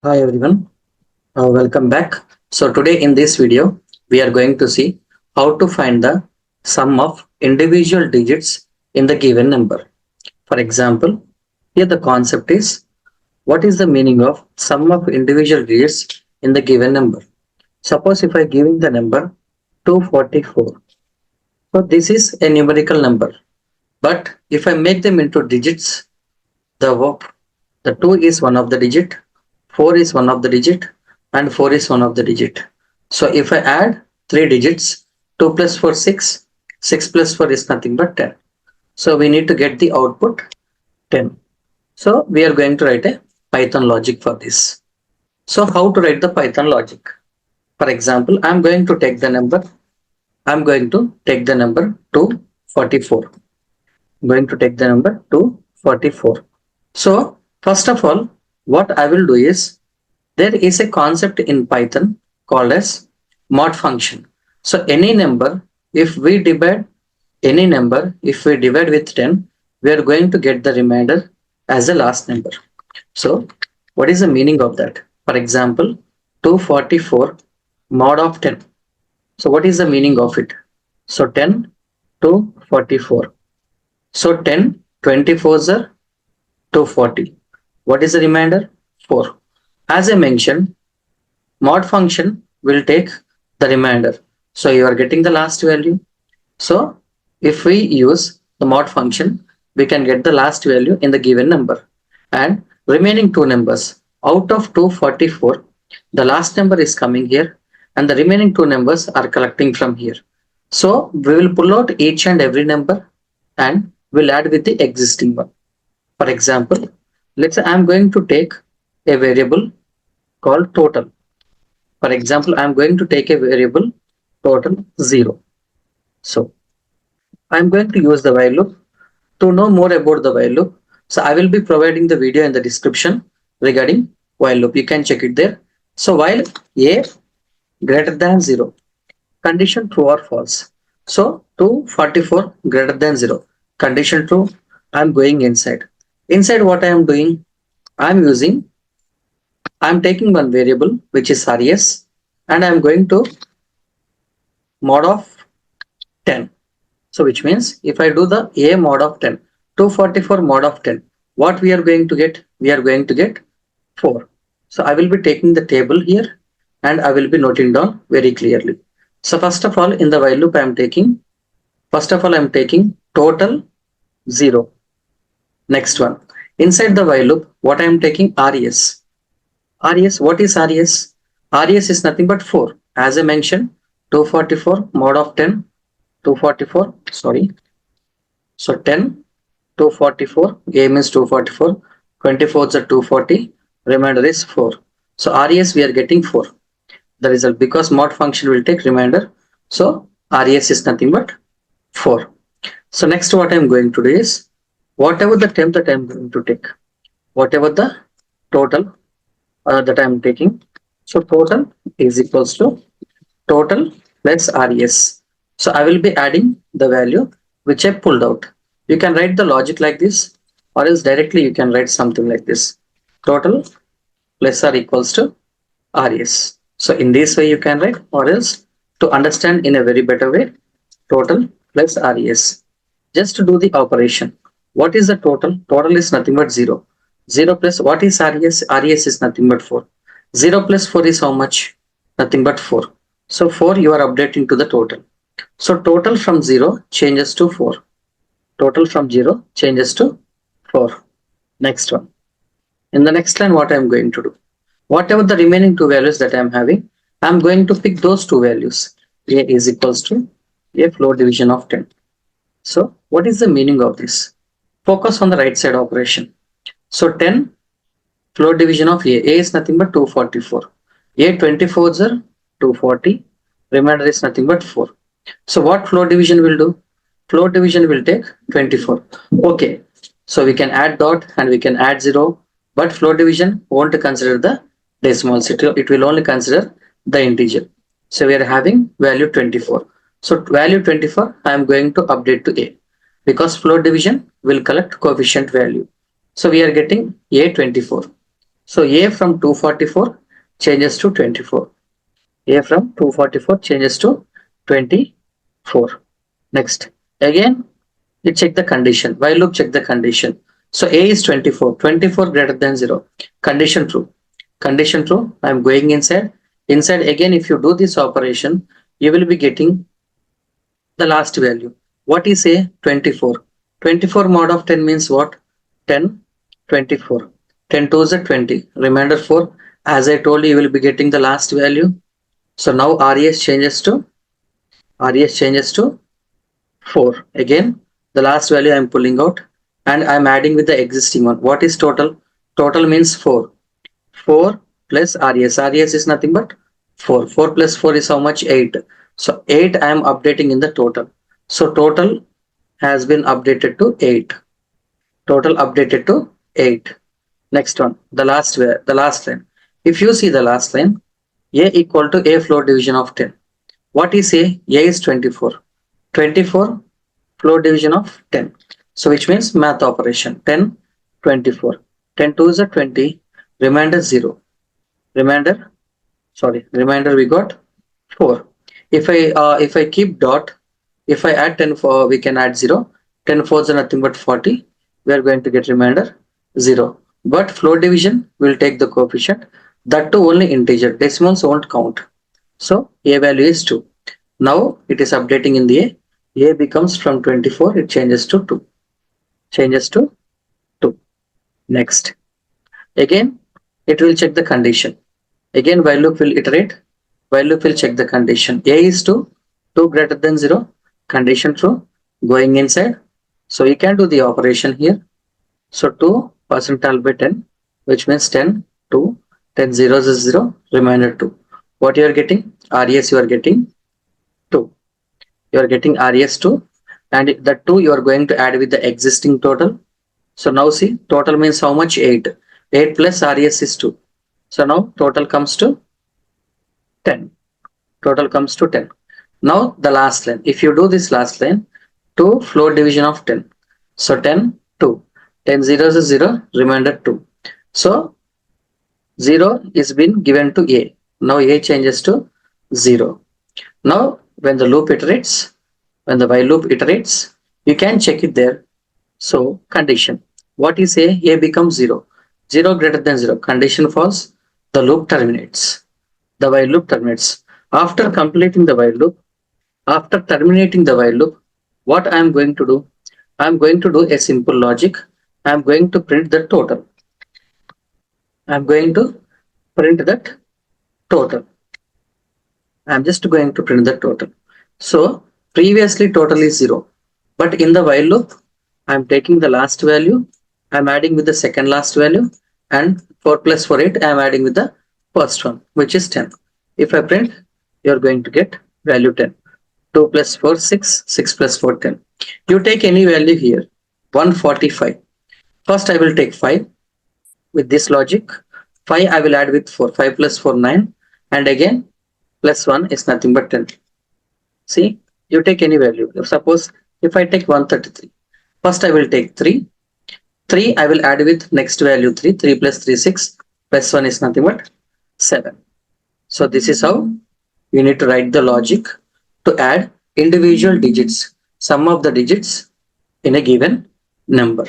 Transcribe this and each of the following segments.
Hi everyone, welcome back. So today in this video, we are going to see how to find the sum of individual digits in the given number. For example, here the concept is what is the meaning of sum of individual digits in the given number. Suppose if I giving the number 244. So this is a numerical number, but if I make them into digits, the the 2 is one of the digit, 4 is one of the digit, and 4 is one of the digit. So if I add 3 digits, 2 plus 4, 6, 6 plus 4 is nothing but 10. So we need to get the output 10. So we are going to write a Python logic for this. So how to write the Python logic? For example, I'm going to take the number 244. I'm going to take the number 244. So first of all, what I will do is there is a concept in Python called as mod function. So if we divide if we divide with 10, we are going to get the remainder as the last number. So what is the meaning of that? For example, 244 mod of 10. So what is the meaning of it? So 10 to 44. So 10, 24s are 240. What is the remainder? 4. As I mentioned, mod function will take the remainder. So you are getting the last value. So if we use the mod function, we can get the last value in the given number. And remaining two numbers out of 244, the last number is coming here and the remaining two numbers are collecting from here. So we will pull out each and every number and we'll add with the existing one. For example, let's say I'm going to take a variable called total. For example, I'm going to take a variable total 0. So I'm going to use the while loop. To know more about the while loop, so I will be providing the video in the description regarding while loop. You can check it there. So while a greater than 0, condition true or false. So 244 greater than 0, condition true. I'm going inside. Inside what I am doing, I'm using I'm taking one variable which is res and I'm going to mod of 10. So which means if I do the a mod of 10, 244 mod of 10, what we are going to get? We are going to get 4. So I will be taking the table here and I will be noting down very clearly. So first of all in the while loop I am taking total 0. Next one. Inside the while loop what I am taking res. Res, what is res? Res is nothing but 4. As I mentioned, 244 mod of 10, 244, sorry. So 10, 244, a means 244, 24 is 240, remainder is 4. So res we are getting 4. The result, because mod function will take remainder. So res is nothing but 4. So next what I am going to do is, whatever the term that I am going to take, whatever the total that I am taking. So total is equals to total plus res. So I will be adding the value which I pulled out. You can write the logic like this, or else directly you can write something like this. Total plus or equals to res. So in this way you can write, or else to understand in a very better way, total plus res. Just to do the operation. What is the total? Total is nothing but 0. 0 plus what is res? Res is nothing but 4. 0 plus 4 is how much? Nothing but 4. So 4 you are updating to the total. So total from 0 changes to 4. Total from 0 changes to 4. Next one. In the next line what I am going to do? Whatever the remaining two values that I am having, I am going to pick those two values. A is equals to a floor division of 10. So what is the meaning of this? Focus on the right side operation. So 10 floor division of A. A is nothing but 244. A 24s are 240. Remainder is nothing but 4. So what floor division will do? Floor division will take 24. Okay. So we can add dot and we can add 0. But floor division won't consider the decimals. It will only consider the integer. So we are having value 24. So value 24 I am going to update to A, because floor division will collect coefficient value. So we are getting A24. So A from 244 changes to 24. A from 244 changes to 24. Next, again, you check the condition. While loop, check the condition. So A is 24, 24 greater than 0. Condition true. Condition true. I am going inside. Inside again, if you do this operation, you will be getting the last value. What is A? 24. 24 mod of 10 means what? 10, 24. 10 to the 20. Remainder 4. As I told you, you will be getting the last value. So now RES changes to 4. Again, the last value I am pulling out and I am adding with the existing one. What is total? Total means 4. 4 plus RES. RES is nothing but 4. 4 plus 4 is how much? 8. So 8 I am updating in the total. So total has been updated to 8. Total updated to 8. Next one, the last line. If you see the last line, A equal to A floor division of 10. What is A? A is 24. 24 floor division of 10. So which means math operation 10, 24. 10 to is a 20, remainder 0. Remainder we got 4. If I keep dot, if I add 10 for, we can add 0. 10 fours are nothing but 40. We are going to get remainder 0. But floor division will take the coefficient. That too only integer. Decimals won't count. So A value is 2. Now it is updating in the A. A becomes from 24, it changes to 2. Changes to 2. Next. Again, it will check the condition. Again, while loop will iterate. While loop will check the condition. A is 2. 2 greater than 0. Condition true. Going inside. So you can do the operation here. So 2 percentile by 10, which means 10, 2, 10 zeros is 0, remainder 2. What you are getting? RES you are getting 2. You are getting RES 2 and the 2 you are going to add with the existing total. So now see, total means how much? 8. 8 plus RES is 2. So now total comes to 10. Total comes to 10. Now the last line. If you do this last line, 2 floor division of 10. So 10, 2. 10 zeros is 0, remainder 2. So 0 is been given to A. Now A changes to 0. Now when the loop iterates, when the while loop iterates, you can check it there. So condition. What is A? A becomes 0. 0 greater than 0. Condition false. The loop terminates. The while loop terminates. After completing the while loop, after terminating the while loop, what I am going to do? I am going to do a simple logic. I am going to print the total. I am going to print that total. I am just going to print the total. So previously total is 0. But in the while loop, I am taking the last value. I am adding with the second last value. And 4 plus 4, 8, I am adding with the first one, which is 10. If I print, you are going to get value 10. 2 plus 4, 6. 6 plus 4, 10. You take any value here. 145. First I will take 5 with this logic. 5 I will add with 4. 5 plus 4, 9. And again plus 1 is nothing but 10. See, you take any value. Suppose if I take 133. First I will take 3. 3 I will add with next value 3. 3 plus 3, 6. Plus 1 is nothing but 7. So this is how you need to write the logic to add individual digits, sum of the digits in a given number.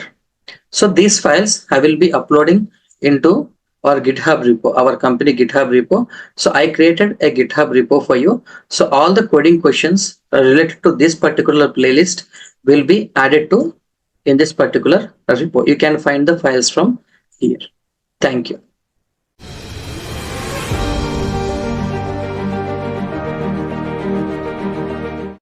So these files I will be uploading into our GitHub repo, our company GitHub repo. So I created a GitHub repo for you. So all the coding questions related to this particular playlist will be added to in this particular repo. You can find the files from here. Thank you.